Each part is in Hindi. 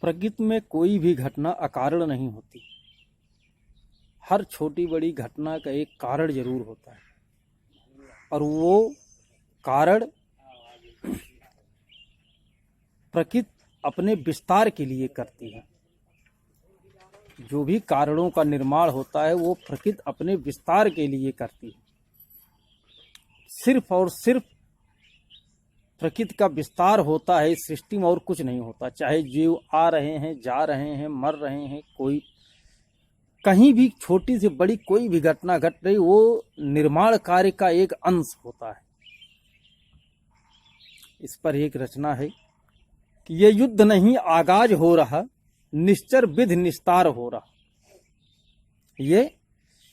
प्रकृति में कोई भी घटना अकारण नहीं होती। हर छोटी बड़ी घटना का एक कारण जरूर होता है और वो कारण प्रकृति अपने विस्तार के लिए करती है। जो भी कारणों का निर्माण होता है वो प्रकृति अपने विस्तार के लिए करती है। सिर्फ और सिर्फ प्रकृति का विस्तार होता है इस सृष्टि में, और कुछ नहीं होता। चाहे जीव आ रहे हैं, जा रहे हैं, मर रहे हैं, कोई कहीं भी छोटी से बड़ी कोई भी घटना घट रही, वो निर्माण कार्य का एक अंश होता है। इस पर एक रचना है कि ये युद्ध नहीं आगाज हो रहा, निश्चर विध निस्तार हो रहा। ये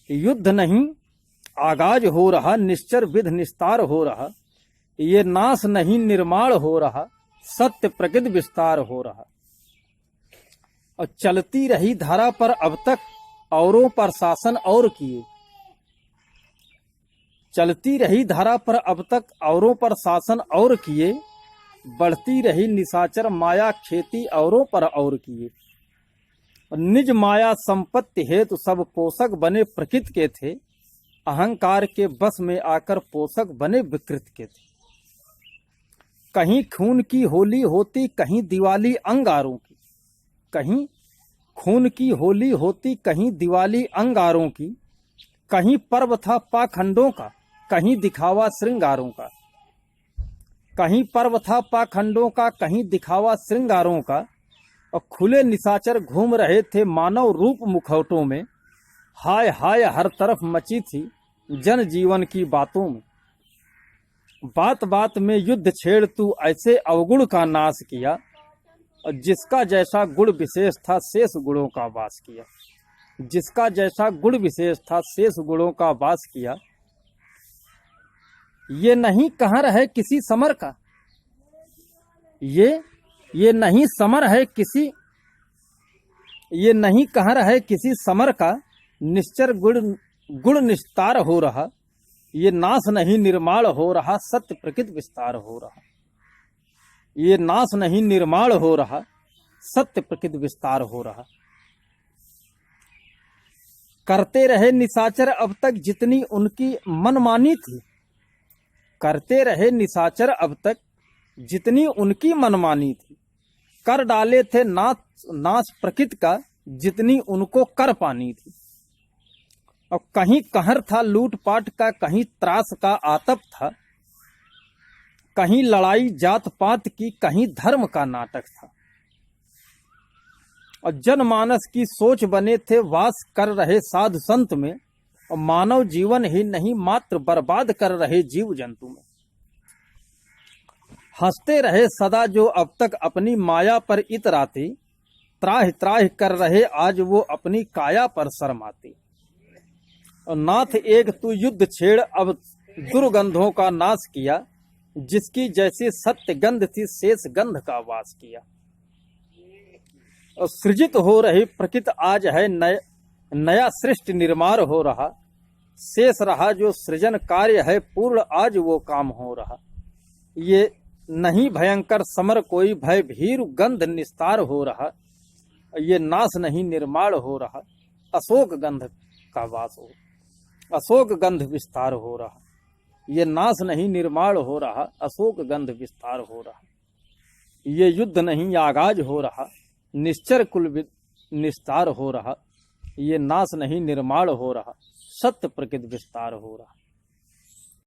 युद्ध नहीं आगाज हो रहा, निश्चर विध निस्तार हो रहा। ये नाश नहीं निर्माण हो रहा, सत्य प्रकृति विस्तार हो रहा। और चलती रही धारा पर अब तक औरों पर शासन और किए। चलती रही धारा पर अब तक औरों पर शासन और किए। बढ़ती रही निशाचर माया खेती औरों पर और किए। निज माया संपत्ति हेतु सब पोषक बने प्रकृति के थे। अहंकार के बस में आकर पोषक बने विकृत के थे। कहीं खून की होली होती, कहीं दिवाली अंगारों की। कहीं खून की होली होती, कहीं दिवाली अंगारों की। कहीं पर्व था पाखंडों का, कहीं दिखावा श्रृंगारों का। कहीं पर्व था पाखंडों का, कहीं दिखावा श्रृंगारों का। और खुले निशाचर घूम रहे थे मानव रूप मुखौटों में। हाय हाय हर तरफ मची थी जन जीवन की बातों में। बात बात में युद्ध छेड़ तू ऐसे अवगुण का नाश किया। और जिसका जैसा गुण विशेष था शेष गुणों का वास किया। जिसका जैसा गुण विशेष था शेष गुणों का वास किया। ये नहीं कहाँ रहे किसी समर का। ये नहीं समर है किसी, ये नहीं कहाँ रहे किसी समर का। निश्चर गुण निस्तार हो रहा। ये नाश नहीं निर्माण हो रहा, सत्य प्रकृति विस्तार हो रहा। ये नाश नहीं निर्माण हो रहा, सत्य प्रकृति विस्तार हो रहा। करते रहे निशाचर अब तक जितनी उनकी मनमानी थी। करते रहे निशाचर अब तक जितनी उनकी मनमानी थी। कर डाले थे नाश प्रकृति का जितनी उनको कर पानी थी। और कहीं कहर था लूटपाट का, कहीं त्रास का आतप था। कहीं लड़ाई जात पात की, कहीं धर्म का नाटक था। और जनमानस की सोच बने थे वास कर रहे साधु संत में। और मानव जीवन ही नहीं मात्र बर्बाद कर रहे जीव जंतु में। हंसते रहे सदा जो अब तक अपनी माया पर इतराते। त्राह त्राह कर रहे आज वो अपनी काया पर शर्माते। और नाथ एक तू युद्ध छेड़ अब दुर्गंधों का नाश किया। जिसकी जैसी सत्य गंध थी शेष गंध का वास किया। और सृजित हो रही प्रकृति आज है नया सृष्टि निर्माण हो रहा। शेष रहा जो सृजन कार्य है पूर्ण आज वो काम हो रहा। ये नहीं भयंकर समर कोई भय भीरु गंध निस्तार हो रहा। ये नाश नहीं निर्माण हो रहा, अशोक गंध का वास हो, अशोक गंध विस्तार हो रहा। ये नाश नहीं निर्माण हो रहा, अशोक गंध विस्तार हो रहा। ये युद्ध नहीं आगाज हो रहा, निश्चर कुल निस्तार हो रहा। ये नाश नहीं निर्माण हो रहा, सत्य प्रकृति विस्तार हो रहा।